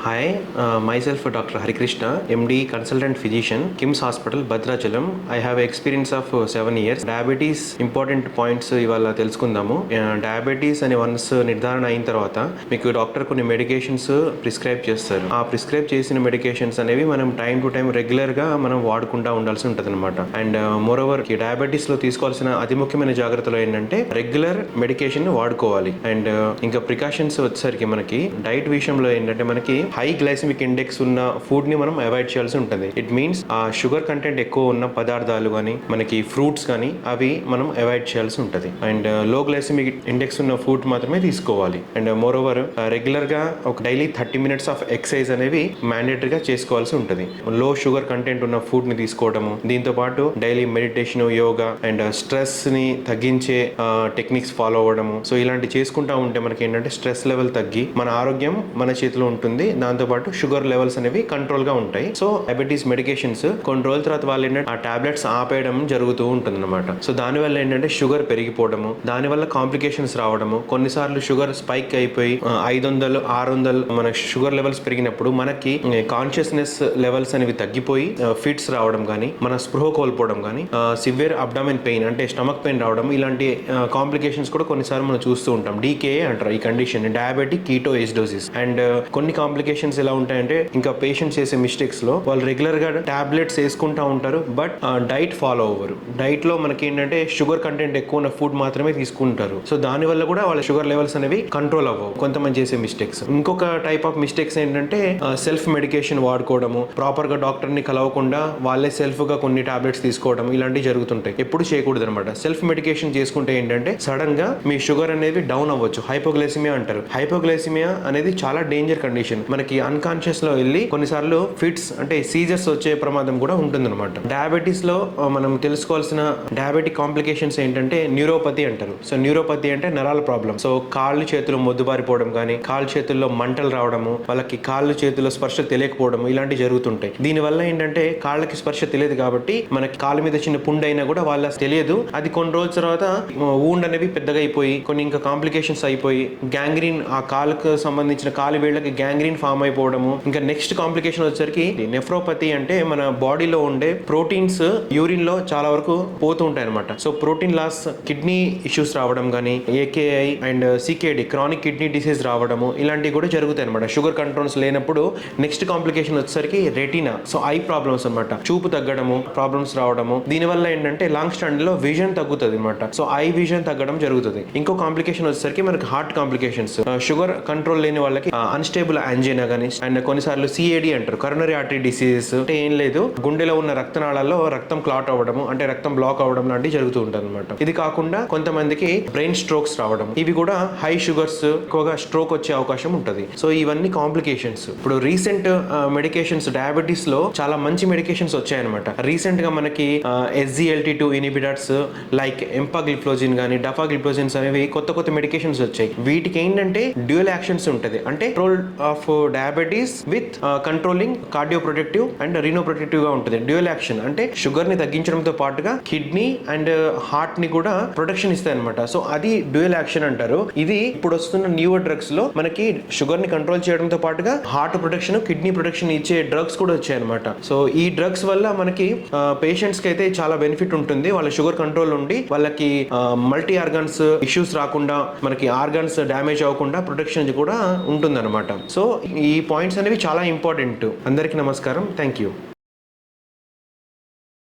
Hi, myself Dr. Harikrishna, MD, consultant physician, KIMS Hospital, Bhadrachalam. I have experience of 7 years. Diabetes important points ఇవాళ తెలుసుకుందాము. Diabetes అనే once నిర్ధారణ అయిన తర్వాత మీకు డాక్టర్ కొన్ని మెడికేషన్స్ ప్రిస్క్రైబ్ చేస్తారు. ఆ ప్రిస్క్రైబ్ చేసిన మెడికేషన్స్ అనేవి మనం టైం టు టైం రెగ్యులర్గా మనం వాడుకుంటూ ఉండాల్సి ఉంటుంది అనమాట. అండ్ మోర్ ఓవర్ డయాబెటీస్లో తీసుకోవాల్సిన అతి ముఖ్యమైన జాగ్రత్తలు ఏంటంటే రెగ్యులర్ మెడికేషన్ వాడుకోవాలి. అండ్ ఇంకా ప్రికాషన్స్ వచ్చేసరికి మనకి డైట్ విషయంలో ఏంటంటే మనకి హై గ్లైసమిక్ ఇండెక్స్ ఉన్న ఫుడ్ ని మనం అవాయిడ్ చేయాల్సి ఉంటుంది. ఇట్ మీన్స్ ఆ షుగర్ కంటెంట్ ఎక్కువ ఉన్న పదార్థాలు కానీ మనకి ఫ్రూట్స్ కానీ అవి మనం అవాయిడ్ చేయాల్సి ఉంటుంది. అండ్ లో గ్లైసమిక్ ఇండెక్స్ ఉన్న ఫుడ్ మాత్రమే తీసుకోవాలి. అండ్ మోర్ ఓవర్ రెగ్యులర్ గా ఒక డైలీ 30 minutes ఆఫ్ ఎక్సర్సైజ్ అనేవి మ్యాండేటరీగా చేసుకోవాల్సి ఉంటుంది. లో షుగర్ కంటెంట్ ఉన్న ఫుడ్ ని తీసుకోవడము, దీంతో పాటు daily meditation, yoga and stress ని తగ్గించే టెక్నిక్స్ ఫాలో అవ్వడము. సో ఇలాంటి చేసుకుంటా ఉంటే మనకి ఏంటంటే స్ట్రెస్ లెవెల్ తగ్గి మన ఆరోగ్యం మన చేతిలో ఉంటుంది. దాంతో పాటు షుగర్ లెవెల్స్ అనేవి కంట్రోల్ గా ఉంటాయి. సో డయాబెటీస్ మెడికేషన్స్ కొన్ని రోజుల తర్వాత వాళ్ళు ఏంటంటే ఆ టాబ్లెట్స్ ఆపేయడం జరుగుతూ ఉంటుంది అనమాట. సో దానివల్ల ఏంటంటే షుగర్ పెరిగిపోవడము, దానివల్ల కాంప్లికేషన్స్ రావడము, కొన్నిసార్లు షుగర్ స్పైక్ అయిపోయి 500, 600 మన షుగర్ లెవెల్స్ పెరిగినప్పుడు మనకి కాన్షియస్నెస్ లెవెల్స్ అనేవి తగ్గిపోయి ఫిట్స్ రావడం కానీ, మన స్పృహ కోల్పోవడం కానీ, సివియర్ అబ్డామిన్ పెయిన్ అంటే స్టమక్ పెయిన్ రావడం, ఇలాంటి కాంప్లికేషన్స్ కూడా కొన్నిసార్లు మనం చూస్తూ ఉంటాం. డీకేఏ అంటారు ఈ కండిషన్, డయాబెటిక్ కీటోఎసిడోసిస్. అండ్ కొన్ని కాంప్లికేషన్స్ ఎలా ఉంటాయంటే ఇంకా పేషెంట్స్ చేసే మిస్టేక్స్ లో వాళ్ళు రెగ్యులర్ గా టాబ్లెట్స్ వేసుకుంటా ఉంటారు, బట్ డైట్ ఫాలో అవ్వరు. డైట్ లో మనకి ఏంటంటే షుగర్ కంటెంట్ ఎక్కువ ఉన్న ఫుడ్ మాత్రమే తీసుకుంటారు. సో దాని వల్ల కూడా వాళ్ళ షుగర్ లెవెల్స్ అనేవి కంట్రోల్ అవ్వవు. కొంతమంది చేసే మిస్టేక్స్. ఇంకొక టైప్ ఆఫ్ మిస్టేక్స్ ఏంటంటే సెల్ఫ్ మెడికేషన్ వాడుకోవడము, ప్రాపర్ గా డాక్టర్ ని కలవకుండా వాళ్ళే సెల్ఫ్ గా కొన్ని టాబ్లెట్స్ తీసుకోవడం, ఇలాంటివి జరుగుతుంటాయి. ఎప్పుడు చేయకూడదు అనమాట. సెల్ఫ్ మెడికేషన్ చేసుకుంటే ఏంటంటే సడన్ గా మీ షుగర్ అనేది డౌన్ అవ్వచ్చు. హైపోగ్లైసిమియా అంటారు. హైపోగ్లైసిమియా అనేది చాలా డేంజర్ కండిషన్. మనకి అన్కాన్షియస్ లో వెళ్ళి కొన్నిసార్లు ఫిట్స్ అంటే సీజర్స్ వచ్చే ప్రమాదం కూడా ఉంటుందన్నమాట. డయాబెటీస్ లో మనం తెలుసుకోవాల్సిన డయాబెటిక్ కాంప్లికేషన్స్ ఏంటంటే న్యూరోపతి అంటారు. సో న్యూరోపతి అంటే నరాల ప్రాబ్లం. సో కాళ్ళు చేతులు మొద్దుబారిపోవడం కానీ, కాళ్ళు చేతుల్లో మంటలు రావడము, వాళ్ళకి కాళ్ళు చేతుల్లో స్పర్శ తెలియకపోవడం, ఇలాంటివి జరుగుతుంటాయి. దీనివల్ల ఏంటంటే కాళ్ళకి స్పర్శ తెలియదు కాబట్టి మనకి కాళ్ళ మీద చిన్న పుండు అయినా కూడా వాళ్ళకి తెలియదు. అది కొన్ని రోజుల తర్వాత వూండ్ అనేవి పెద్దగా అయిపోయి కొన్ని ఇంకా కాంప్లికేషన్స్ అయిపోయి గ్యాంగ్రీన్, ఆ కాలుకు సంబంధించిన కాలు వేళ్ళకి గ్యాంగ్రీన్ ఫామ్ అయిపోవడము. ఇంకా నెక్స్ట్ కాంప్లికేషన్ వచ్చేసరికి నెఫ్రోపతి అంటే మన బాడీలో ఉండే ప్రోటీన్స్ యూరిన్ లో చాలా వరకు పోతూ ఉంటాయి అనమాట. So protein loss, kidney issues రావడం కానీ, AKI and CKD chronic kidney disease రావడము, ఇలాంటివి కూడా జరుగుతాయి అనమాట. షుగర్ కంట్రోల్స్ లేనప్పుడు నెక్స్ట్ కాంప్లికేషన్ వచ్చేసరికి రెటీనా, సో ఐ ప్రాబ్లమ్స్ అనమాట. చూపు తగ్గడము, ప్రాబ్లమ్స్ రావడము. దీనివల్ల ఏంటంటే లాంగ్ స్టాండ్ లో విజన్ తగ్గుతుంది అనమాట. సో ఐ విజన్ తగ్గడం జరుగుతుంది. ఇంకో కాంప్లికేషన్ వచ్చేసరికి మనకి హార్ట్ కాంప్లికేషన్స్. షుగర్ కంట్రోల్ లేని వాళ్ళకి అన్స్టేబుల్ యాంజినా కానీ, అండ్ కొన్నిసార్లు సిఏడి అంటారు, కరోనరీ ఆర్టరీ డిసీజెస్. అంటే ఏం లేదు, గుండెలో ఉన్న రక్తనాళాల్లో రక్తం క్లాట్ అవ్వడము, అంటే రక్తం బ్లాక్ అవ్వడం లాంటివి జరుగుతూ ఉంటుంది అనమాట. ఇది కాకుండా కొంతమందికి బ్రెయిన్ స్ట్రోక్స్ రావడం, ఇవి కూడా హై షుగర్స్ ఎక్కువగా స్ట్రోక్ వచ్చే అవకాశం ఉంటుంది. సో ఇవన్నీ కాంప్లికేషన్స్. ఇప్పుడు రీసెంట్ మెడికేషన్స్ డయాబెటీస్ లో చాలా మంచి మెడికేషన్స్ వచ్చాయన్నమాట. రీసెంట్ గా మనకి SGLT2 ఇన్హిబిటర్స్ లైక్ ఎంపాగ్లిఫ్లోజిన్ కానీ, డఫాగ్లిఫ్లోజిన్స్ అనేవి కొత్త కొత్త మెడికేషన్స్ వచ్చాయి. వీటికి ఏంటంటే డ్యూయల్ యాక్షన్స్ ఉంటుంది. అంటే control of diabetes with controlling cardio protective and Reno protective గా ఉంటుంది. డ్యూయల్ యాక్షన్ అంటే షుగర్ ని తగ్గించడంతో పాటుగా కిడ్నీ అండ్ హార్ట్ ని కూడా ప్రొటెక్షన్ ఇస్తాయి అనమాట. సో అది డ్యూయల్ యాక్షన్ అంటారు. ఇది ఇప్పుడు వస్తున్న న్యూవర్ డ్రగ్స్ లో మనకి షుగర్ ని కంట్రోల్ చేయడంతో పాటుగా హార్ట్ ప్రొటెక్షన్, కిడ్నీ ప్రొటెక్షన్ ఇచ్చే డ్రగ్స్ కూడా వచ్చాయి అనమాట. సో ఈ డ్రగ్స్ వల్ల మనకి పేషెంట్స్ కి అయితే చాలా బెనిఫిట్ ఉంటుంది. వాళ్ళ షుగర్ కంట్రోల్ ఉండి వాళ్ళకి మల్టీ ఆర్గాన్స్ ఇష్యూస్ రాకుండా, మనకి ఆర్గాన్స్ డ్యామేజ్ అవ్వకుండా ప్రొటెక్షన్ కూడా ఉంటుంది అనమాట. సో ఈ పాయింట్స్ అనేవి చాలా ఇంపార్టెంట్. అందరికీ నమస్కారం. Thank you.